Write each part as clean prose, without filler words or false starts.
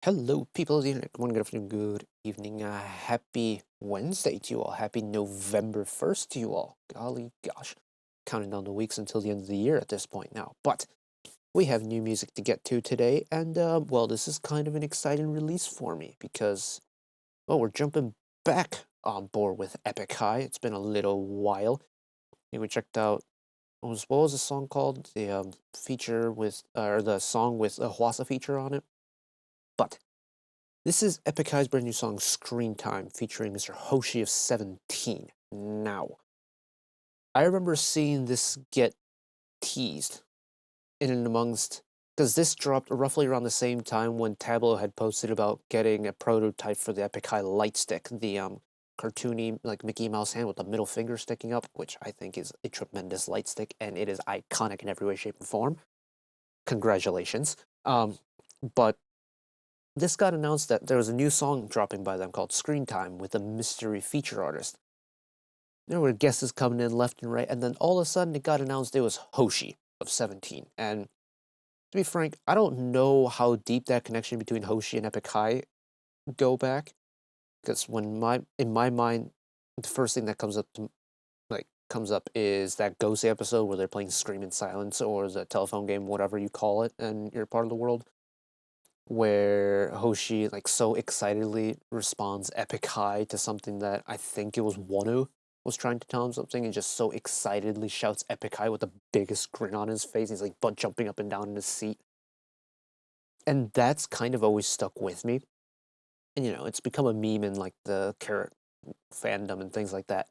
Hello, people of the internet. Good morning, good afternoon, good evening. Happy Wednesday to you all. Happy November 1st to you all. Golly gosh, counting down the weeks until the end of the year at this point now. But we have new music to get to today, and well, this is kind of an exciting release for me because, well, we're jumping back on board with Epik It's been a little while. And we checked out what was the song called? The feature with or the song with a Hwasa feature on it. But this is Epik brand new song Screen Time featuring Mr. Hoshi of 17. Now, I remember seeing this get teased in and amongst, because this dropped roughly around the same time when Tableau had posted about getting a prototype for the Epik light stick, the cartoony like Mickey Mouse hand with the middle finger sticking up, which I think is a tremendous light stick and it is iconic in every way, shape, and form. Congratulations. But this got announced that there was a new song dropping by them called Screen Time with a mystery feature artist. There were guesses coming in left and right, and then all of a sudden it got announced it was Hoshi of 17. And to be frank, I don't know how deep that connection between Hoshi and Epik go back, because in my mind, the first thing that comes up is that Ghost episode where they're playing Scream in Silence, or the telephone game, whatever you call it, in your part of the world, where Hoshi so excitedly responds Epik to something that I think it was Wonu was trying to tell him something, and just so excitedly shouts Epik with the biggest grin on his face. He's butt jumping up and down in his seat. And that's kind of always stuck with me. And it's become a meme in the Carrot fandom and things like that.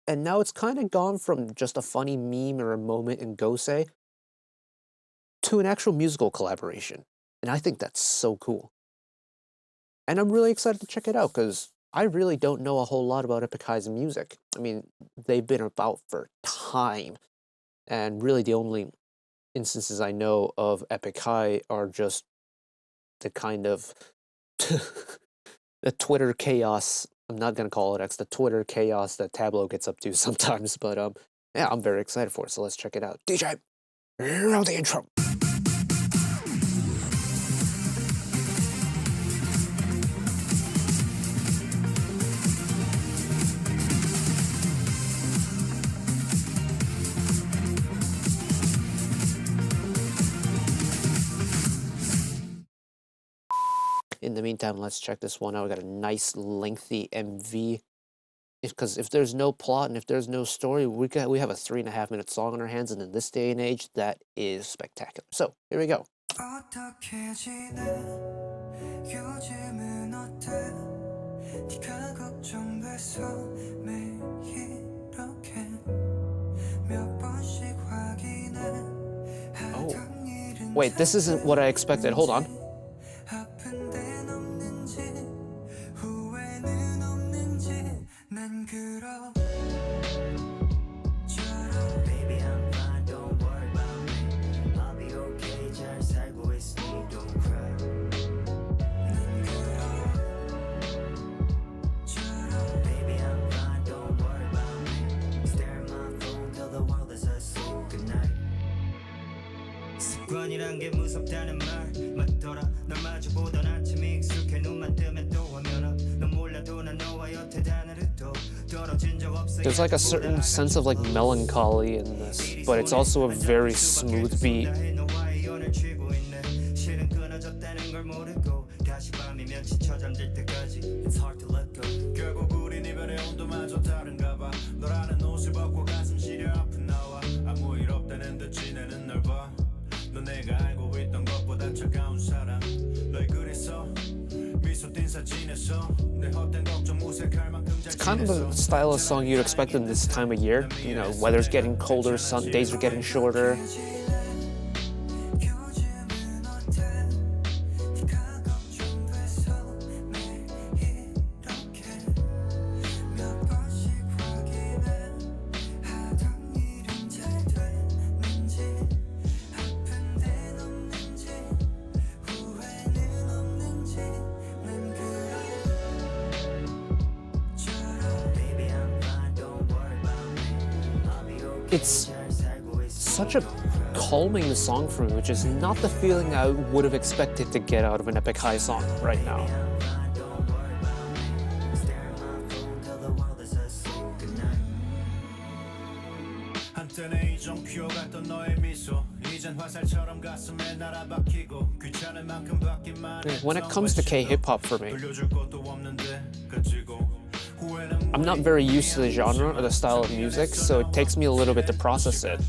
And now it's kind of gone from just a funny meme or a moment in Gosei to an actual musical collaboration. And I think that's so cool. And I'm really excited to check it out because I really don't know a whole lot about Epik music. I mean, they've been about for time. And really the only instances I know of Epik are just the kind of the Twitter chaos. I'm not going to call it X, the Twitter chaos that Tableau gets up to sometimes. But yeah, I'm very excited for it. So let's check it out. DJ, roll the intro. In the meantime, let's check this one out. We got a nice lengthy MV. Because if there's no plot and if there's no story, we have a 3.5-minute song on our hands, and in this day and age, that is spectacular. So here we go. Oh, wait, this isn't what I expected. Hold on. There's a certain sense of melancholy in this, but it's also a very smooth beat. It's kind of the style of song you'd expect in this time of year. Weather's getting colder, days are getting shorter. It's such a calming the song for me, which is not the feeling I would have expected to get out of an Epik song right now. When it comes to K-hip-hop for me, I'm not very used to the genre or the style of music, so it takes me a little bit to process it.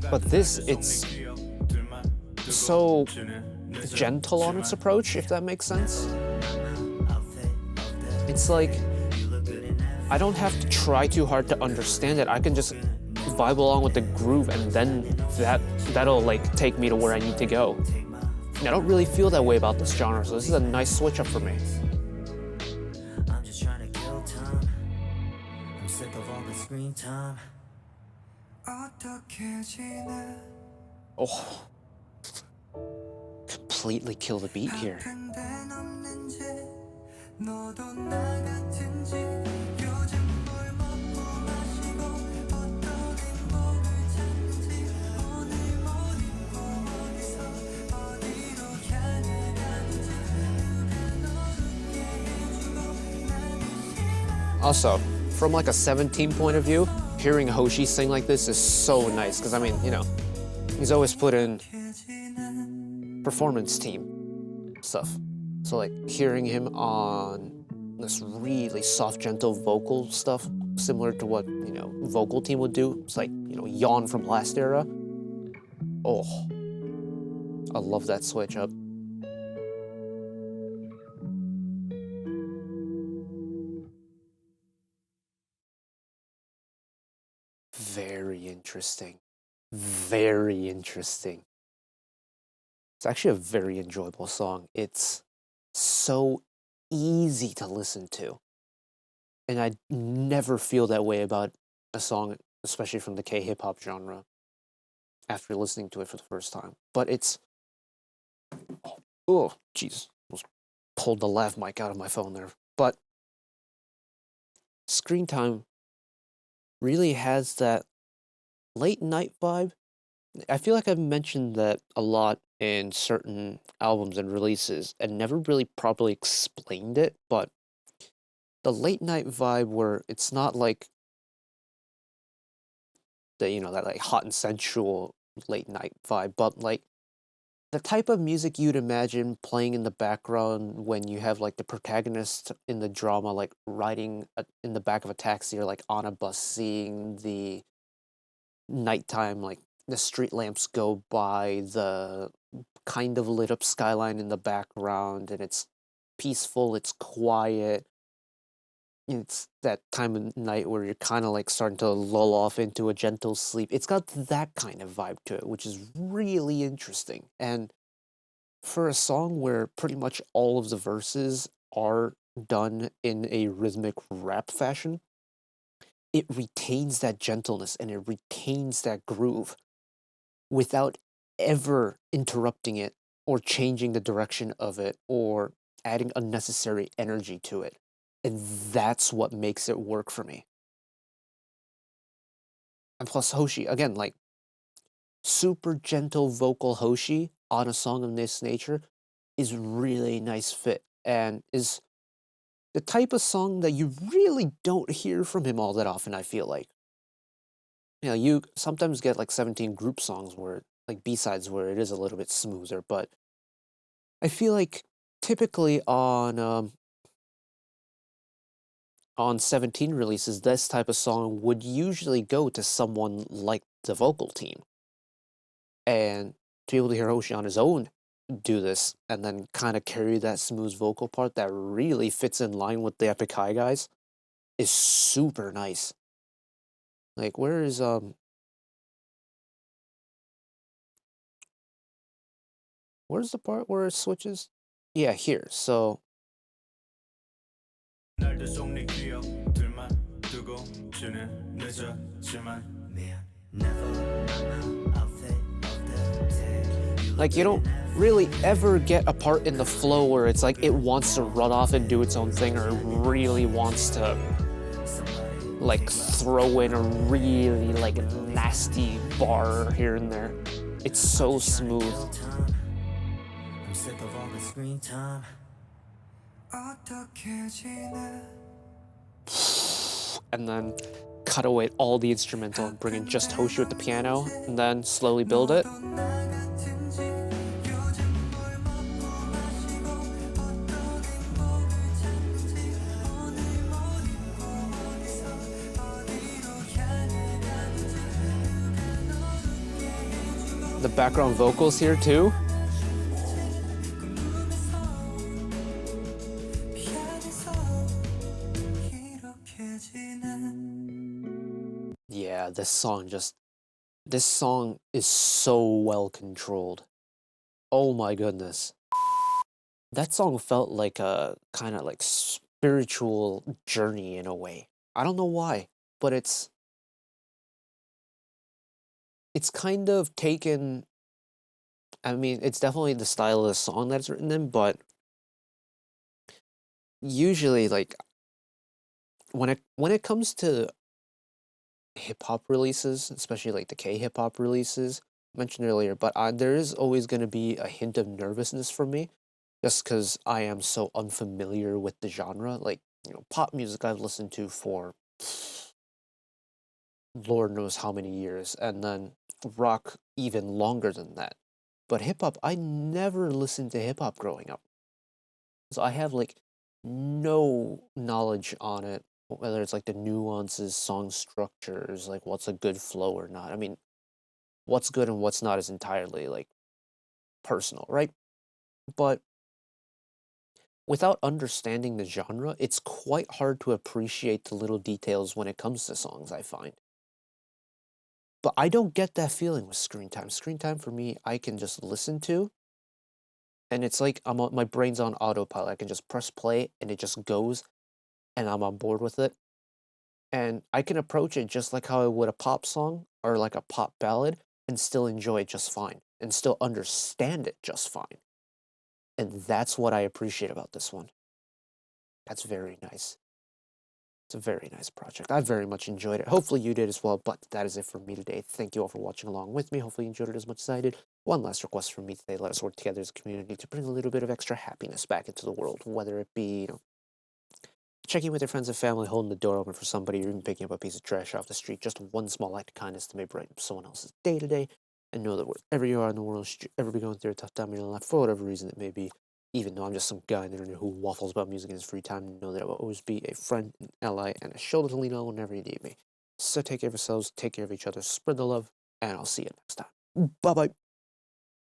But this, it's so gentle on its approach, if that makes sense. It's like, I don't have to try too hard to understand it. I can just vibe along with the groove, and then that'll like take me to where I need to go. And I don't really feel that way about this genre, so this is a nice switch up for me. Oh, completely kill the beat here. Also, from like a 17 point of view, hearing Hoshi sing like this is so nice, because I mean, you know, he's always put in performance team stuff. So like hearing him on this really soft, gentle vocal stuff, similar to what, you know, vocal team would do. It's like, you know, Yawn from last era. Oh, I love that switch up. Very interesting. Very interesting. It's actually a very enjoyable song. It's so easy to listen to. And I never feel that way about a song, especially from the K-hip-hop genre, after listening to it for the first time. But it's... Oh, jeez. Almost pulled the lav mic out of my phone there. But Screen Time really has that late night vibe. I feel like I've mentioned that a lot in certain albums and releases and never really properly explained it, but the late night vibe where it's not like the, you know, that like hot and sensual late night vibe, but like the type of music you'd imagine playing in the background when you have like the protagonist in the drama like riding in the back of a taxi or like on a bus, seeing the nighttime, like the street lamps go by, the kind of lit up skyline in the background, and it's peaceful, it's quiet. It's that time of night where you're kind of like starting to lull off into a gentle sleep. It's got that kind of vibe to it, which is really interesting. And for a song where pretty much all of the verses are done in a rhythmic rap fashion, it retains that gentleness and it retains that groove without ever interrupting it or changing the direction of it or adding unnecessary energy to it. And that's what makes it work for me. And plus Hoshi, again, like super gentle vocal Hoshi on a song of this nature is really a nice fit and is the type of song that you really don't hear from him all that often, I feel like. You know, you sometimes get like 17 group songs where, like B-sides where it is a little bit smoother, but I feel like typically on 17 releases, this type of song would usually go to someone like the vocal team. And to be able to hear Hoshi on his own do this and then kind of carry that smooth vocal part that really fits in line with the Epik guys is super nice. Like, where's the part where it switches? Yeah, here. So like, you don't really ever get a part in the flow where it's like it wants to run off and do its own thing, or really wants to like throw in a really like nasty bar here and there. It's so smooth. I'm sick of all the screen time. And then cut away all the instrumental and bring in just Hoshi with the piano, and then slowly build it. The background vocals here too. Yeah, this song is so well controlled. Oh my goodness. That song felt like a kind of like spiritual journey in a way. I don't know why, but it's kind of taken. I mean, it's definitely the style of the song that it's written in, but usually, like when it comes to hip hop releases, especially like the k-hip-hop releases I mentioned earlier, but there is always going to be a hint of nervousness for me, just because I am so unfamiliar with the genre. Like, pop music I've listened to for Lord knows how many years, and then rock even longer than that. But hip hop, I never listened to hip hop growing up. So I have like no knowledge on it, whether it's like the nuances, song structures, like what's a good flow or not. I mean, what's good and what's not is entirely like personal, right? But without understanding the genre, it's quite hard to appreciate the little details when it comes to songs, I find. But I don't get that feeling with screen time. Screen time for me, I can just listen to, and it's like my brain's on autopilot. I can just press play and it just goes, and I'm on board with it. And I can approach it just like how I would a pop song or like a pop ballad and still enjoy it just fine and still understand it just fine. And that's what I appreciate about this one. That's very nice. It's a very nice project. I very much enjoyed it. Hopefully you did as well, but that is it for me today. Thank you all for watching along with me. Hopefully you enjoyed it as much as I did. One last request from me today. Let us work together as a community to bring a little bit of extra happiness back into the world, whether it be, checking with your friends and family, holding the door open for somebody, or even picking up a piece of trash off the street. Just one small act of kindness to make brighten someone else's day today. And know that wherever you are in the world, should you ever be going through a tough time in your life, for whatever reason it may be, even though I'm just some guy on the internet who waffles about music in his free time, know that I will always be a friend, an ally, and a shoulder to lean on whenever you need me. So take care of yourselves, take care of each other, spread the love, and I'll see you next time. Bye bye.